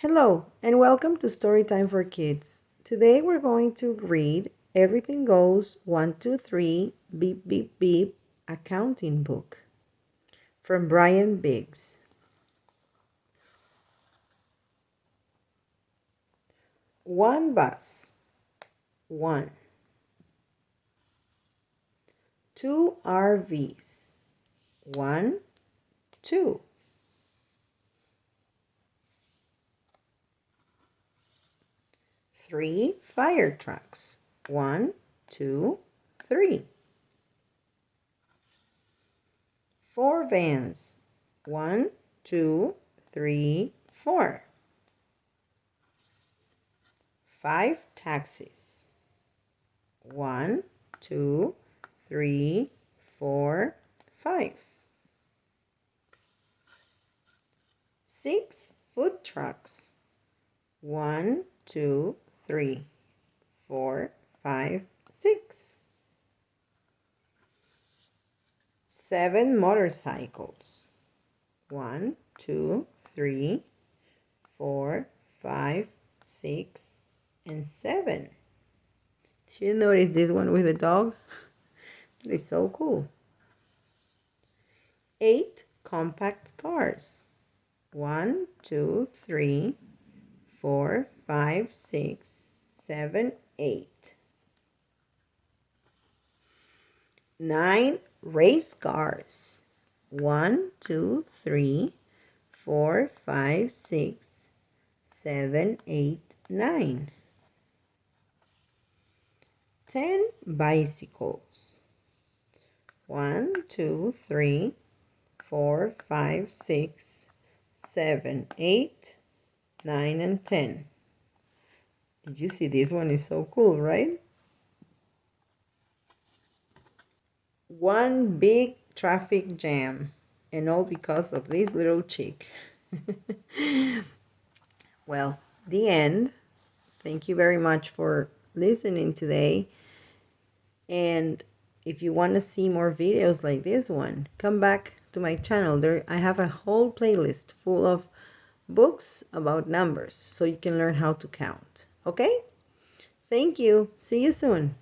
Hello, and welcome to Storytime for Kids. Today we're going to read Everything Goes 1, 2, 3, Beep, Beep, Beep, Accounting Book from Brian Biggs. One bus, one. Two RVs, one, two. Three fire trucks, one, two, three. Four vans, one, two, three, four. Five taxis, one, two, three, four, five. Six food trucks, one, two, three, four, five, six. Seven motorcycles, one, two, three, four, five, six, and seven. Did you notice this one with the dog? It's so cool. Eight compact cars, one, two, three, four, five, six, seven, eight. Nine race cars, one, two, three, four, five, six, seven, eight, nine. 10 bicycles, one, two, three, four, five, six, seven, eight, 9, and 10. Did you see this one is so cool, right? One big traffic jam, and all because of this little chick. Well, the end. Thank you very much for listening today. And if you want to see more videos like this one, come back to my channel. There I have a whole playlist full of books about numbers so you can learn how to count. Okay? Thank you. See you soon.